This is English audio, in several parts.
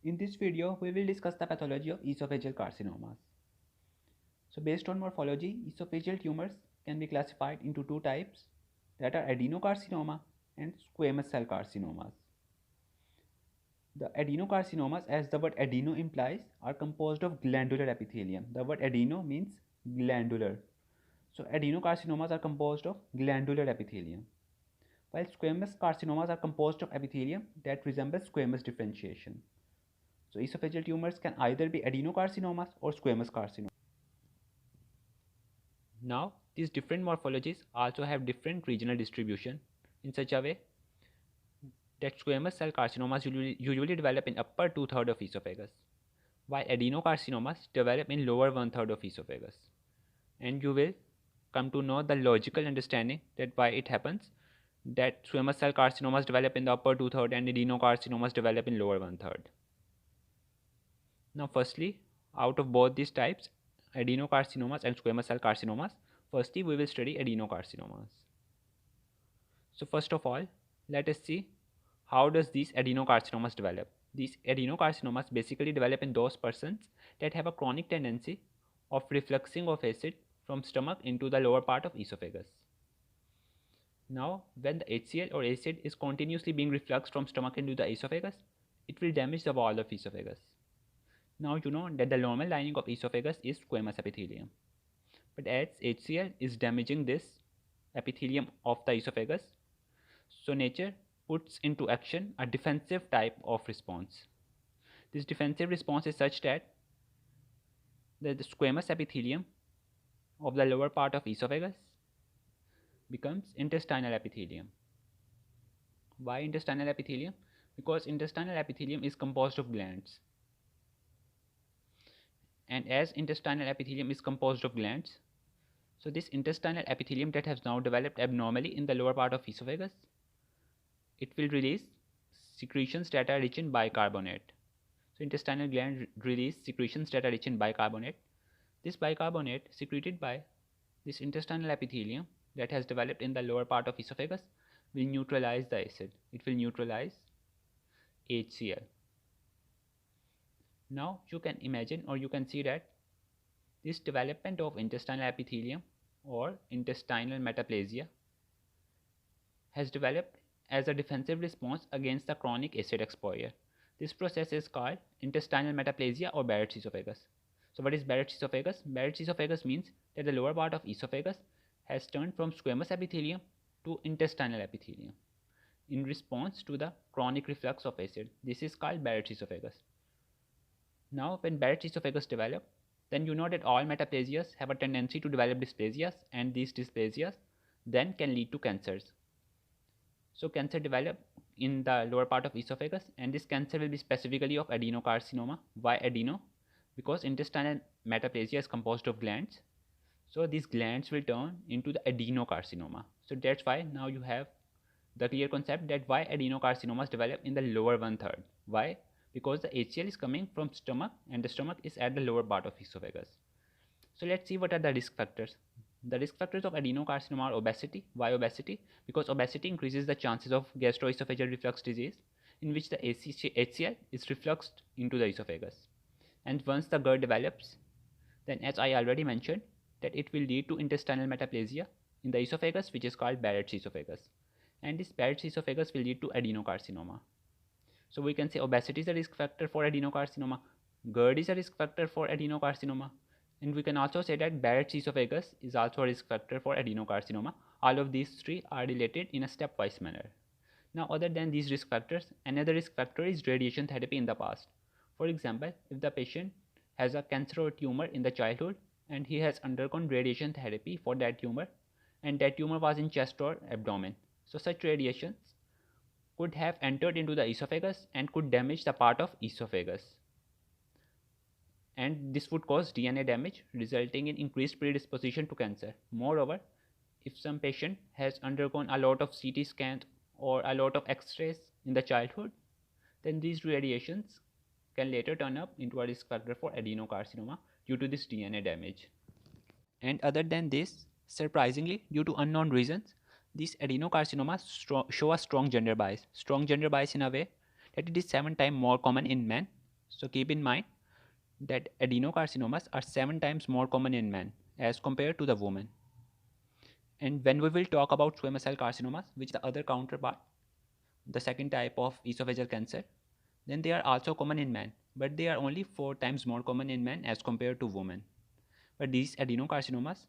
In this video, we will discuss the pathology of esophageal carcinomas. So based on morphology, esophageal tumors can be classified into two types, that are adenocarcinoma and squamous cell carcinomas. The adenocarcinomas, as the word adeno implies, are composed of glandular epithelium. The word adeno means glandular. So adenocarcinomas are composed of glandular epithelium, while squamous carcinomas are composed of epithelium that resembles squamous differentiation. So esophageal tumors can either be adenocarcinomas or squamous carcinomas. Now, these different morphologies also have different regional distribution in such a way that squamous cell carcinomas usually develop in upper two-thirds of esophagus, while adenocarcinomas develop in lower one-third of esophagus. And you will come to know the logical understanding that why it happens that squamous cell carcinomas develop in the upper two-thirds and adenocarcinomas develop in lower one-third. Now, firstly, out of both these types, adenocarcinomas and squamous cell carcinomas, firstly we will study adenocarcinomas. So first of all, let us see how does these adenocarcinomas develop. These adenocarcinomas basically develop in those persons that have a chronic tendency of refluxing of acid from stomach into the lower part of esophagus. Now, when the HCl or acid is continuously being refluxed from stomach into the esophagus, it will damage the wall of esophagus. Now you know that the normal lining of esophagus is squamous epithelium. But as HCl is damaging this epithelium of the esophagus, so nature puts into action a defensive type of response. This defensive response is such that the squamous epithelium of the lower part of esophagus becomes intestinal epithelium. Why intestinal epithelium? Because intestinal epithelium is composed of glands. And as intestinal epithelium is composed of glands, so this intestinal epithelium that has now developed abnormally in the lower part of esophagus, it will release secretions that are rich in bicarbonate. So intestinal gland release secretions that are rich in bicarbonate. This bicarbonate secreted by this intestinal epithelium that has developed in the lower part of esophagus will neutralize the acid. It will neutralize HCl. Now you can imagine or you can see that this development of intestinal epithelium or intestinal metaplasia has developed as a defensive response against the chronic acid exposure. This process is called intestinal metaplasia or Barrett's esophagus. So what is Barrett's esophagus? Barrett's esophagus means that the lower part of esophagus has turned from squamous epithelium to intestinal epithelium in response to the chronic reflux of acid. This is called Barrett's esophagus. Now when Barrett's esophagus develops, then you know that all metaplasias have a tendency to develop dysplasias, and these dysplasias then can lead to cancers. So cancer develop in the lower part of esophagus, and this cancer will be specifically of adenocarcinoma. Why adeno? Because intestinal metaplasia is composed of glands. So these glands will turn into the adenocarcinoma. So that's why now you have the clear concept that why adenocarcinomas develop in the lower one-third. Why? Because the HCl is coming from stomach and the stomach is at the lower part of esophagus. So let's see what are the risk factors. The risk factors of adenocarcinoma are obesity. Why obesity? Because obesity increases the chances of gastroesophageal reflux disease, in which the HCl is refluxed into the esophagus. And once the GERD develops, then as I already mentioned, that it will lead to intestinal metaplasia in the esophagus, which is called Barrett's esophagus. And this Barrett's esophagus will lead to adenocarcinoma. So we can say obesity is a risk factor for adenocarcinoma, GERD is a risk factor for adenocarcinoma, and we can also say that Barrett's esophagus is also a risk factor for adenocarcinoma. All of these three are related in a stepwise manner. Now, other than these risk factors, another risk factor is radiation therapy in the past. For example, if the patient has a cancer or tumor in the childhood and he has undergone radiation therapy for that tumor, and that tumor was in chest or abdomen, so such radiations could have entered into the esophagus and could damage the part of esophagus. And this would cause DNA damage, resulting in increased predisposition to cancer. Moreover, if some patient has undergone a lot of CT scans or a lot of X-rays in the childhood, then these radiations can later turn up into a risk factor for adenocarcinoma due to this DNA damage. And other than this, surprisingly, due to unknown reasons, these adenocarcinomas show a strong gender bias. Strong gender bias in a way that it is 7 times more common in men So keep in mind that adenocarcinomas are 7 times more common in men as compared to the women. And when we will talk about squamous cell carcinomas, which is the other counterpart, the second type of esophageal cancer, then they are also common in men, but they are only 4 times more common in men as compared to women. But these adenocarcinomas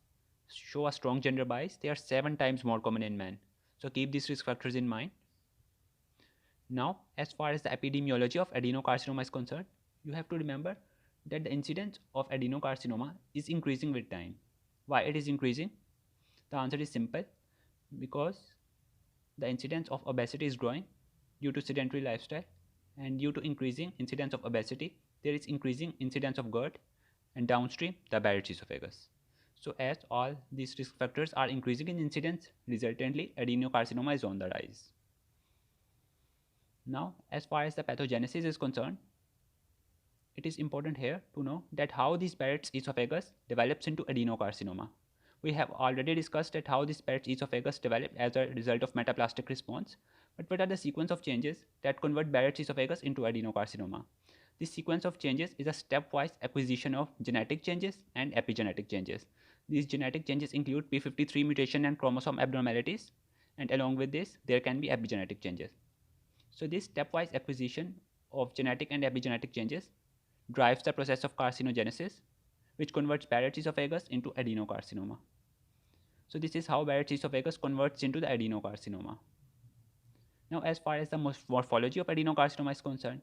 show a strong gender bias. They are 7 times more common in men. So keep these risk factors in mind. Now, as far as the epidemiology of adenocarcinoma is concerned, you have to remember that the incidence of adenocarcinoma is increasing with time. Why it is increasing? The answer is simple, because the incidence of obesity is growing due to sedentary lifestyle, and due to increasing incidence of obesity, there is increasing incidence of GERD, and downstream the Barrett's esophagus. So as all these risk factors are increasing in incidence, resultantly adenocarcinoma is on the rise. Now, as far as the pathogenesis is concerned, it is important here to know that how this Barrett's esophagus develops into adenocarcinoma. We have already discussed that how this Barrett's esophagus developed as a result of metaplastic response, but what are the sequence of changes that convert Barrett's esophagus into adenocarcinoma? This sequence of changes is a stepwise acquisition of genetic changes and epigenetic changes. These genetic changes include p53 mutation and chromosome abnormalities, and along with this, there can be epigenetic changes. So this stepwise acquisition of genetic and epigenetic changes drives the process of carcinogenesis, which converts Barrett's esophagus into adenocarcinoma. So this is how Barrett's esophagus converts into the adenocarcinoma. Now, as far as the morphology of adenocarcinoma is concerned,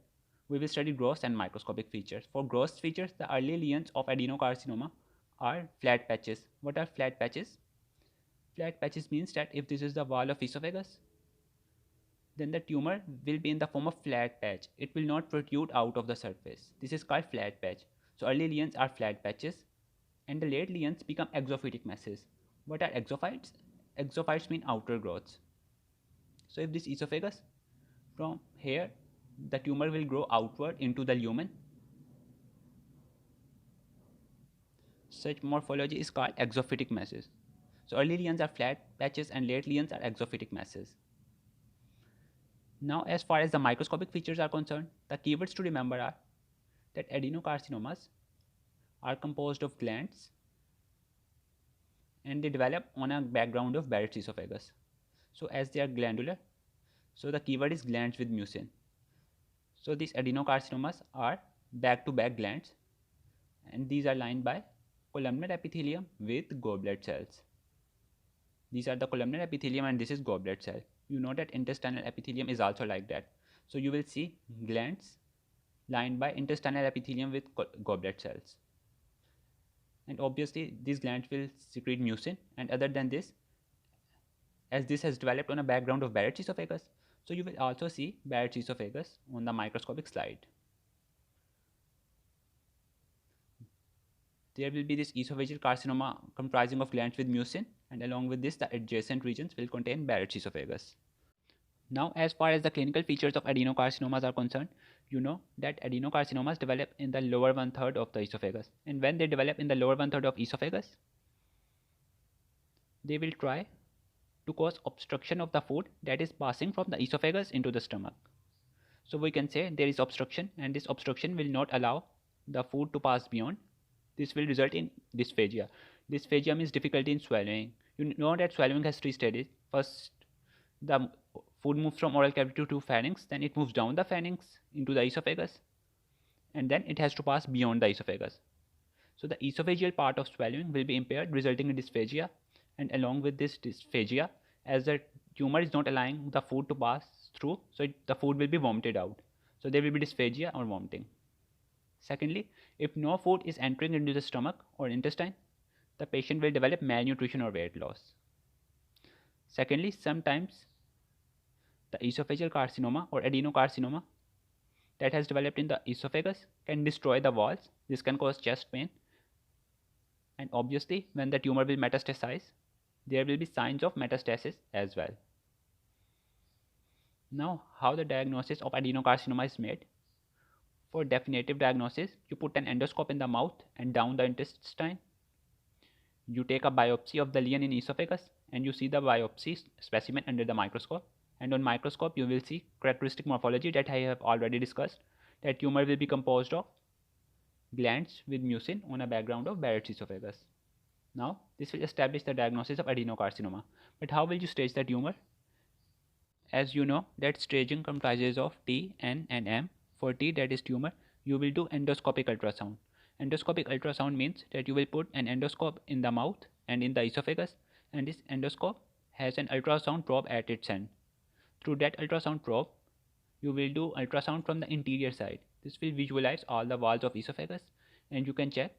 we will study gross and microscopic features. For gross features, the early lesions of adenocarcinoma are flat patches. What are flat patches? Flat patches means that if this is the wall of esophagus, then the tumor will be in the form of flat patch. It will not protrude out of the surface. This is called flat patch. So early lesions are flat patches, and the late lesions become exophytic masses. What are exophytes? Exophytes mean outer growths. So if this esophagus, from here, the tumor will grow outward into the lumen. Such morphology is called exophytic masses. So early lesions are flat patches and late lesions are exophytic masses. Now, as far as the microscopic features are concerned, the keywords to remember are that adenocarcinomas are composed of glands and they develop on a background of Barrett's esophagus. So as they are glandular, so the keyword is glands with mucin. So these adenocarcinomas are back-to-back glands, and these are lined by columnar epithelium with goblet cells. These are the columnar epithelium and this is goblet cell. You know that intestinal epithelium is also like that. So you will see glands lined by intestinal epithelium with goblet cells. And obviously these glands will secrete mucin, and other than this, as this has developed on a background of Barrett's esophagus, so you will also see Barrett's esophagus on the microscopic slide. There will be this esophageal carcinoma comprising of glands with mucin, and along with this, the adjacent regions will contain Barrett's esophagus. Now, as far as the clinical features of adenocarcinomas are concerned, you know that adenocarcinomas develop in the lower one-third of the esophagus. And when they develop in the lower one-third of esophagus, they will try to cause obstruction of the food that is passing from the esophagus into the stomach. So we can say there is obstruction, and this obstruction will not allow the food to pass beyond. This will result in dysphagia. Dysphagia means difficulty in swallowing. You know that swallowing has 3 stages. First, the food moves from oral cavity to pharynx, then it moves down the pharynx into the esophagus, and then it has to pass beyond the esophagus. So the esophageal part of swallowing will be impaired, resulting in dysphagia, and along with this dysphagia, as the tumor is not allowing the food to pass through, so the food will be vomited out. So there will be dysphagia or vomiting. Secondly, if no food is entering into the stomach or intestine, the patient will develop malnutrition or weight loss. Secondly, sometimes the esophageal carcinoma or adenocarcinoma that has developed in the esophagus can destroy the walls. This can cause chest pain. And obviously, when the tumor will metastasize, there will be signs of metastasis as well. Now, how the diagnosis of adenocarcinoma is made? For definitive diagnosis, you put an endoscope in the mouth and down the intestine. You take a biopsy of the lesion in esophagus and you see the biopsy specimen under the microscope. And on microscope, you will see characteristic morphology that I have already discussed. that tumor will be composed of glands with mucin on a background of Barrett's esophagus. Now, this will establish the diagnosis of adenocarcinoma. But how will you stage the tumor? As you know, that staging comprises of T, N, and M. For T, that is tumor, you will do endoscopic ultrasound. Endoscopic ultrasound means that you will put an endoscope in the mouth and in the esophagus, and this endoscope has an ultrasound probe at its end. Through that ultrasound probe, you will do ultrasound from the interior side. This will visualize all the walls of esophagus, and you can check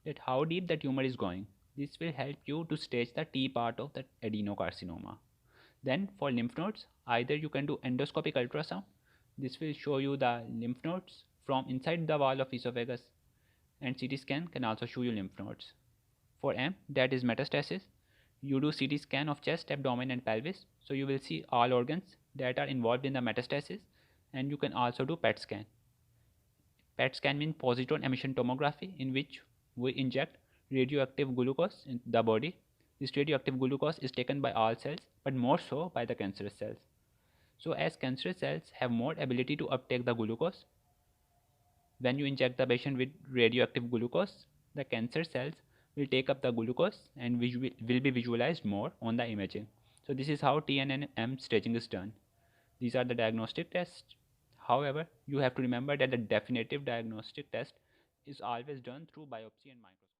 that how deep the tumor is going. This will help you to stage the T part of the adenocarcinoma. Then for lymph nodes, either you can do endoscopic ultrasound. This will show you the lymph nodes from inside the wall of esophagus, and CT scan can also show you lymph nodes. For M, that is metastasis. You do CT scan of chest, abdomen, and pelvis, so you will see all organs that are involved in the metastasis, and you can also do PET scan. PET scan means positron emission tomography, in which we inject radioactive glucose in the body. This radioactive glucose is taken by all cells, but more so by the cancerous cells. So as cancerous cells have more ability to uptake the glucose, when you inject the patient with radioactive glucose, the cancer cells will take up the glucose and will be visualized more on the imaging. So this is how T and M staging is done. These are the diagnostic tests. However, you have to remember that the definitive diagnostic test is always done through biopsy and microscopy.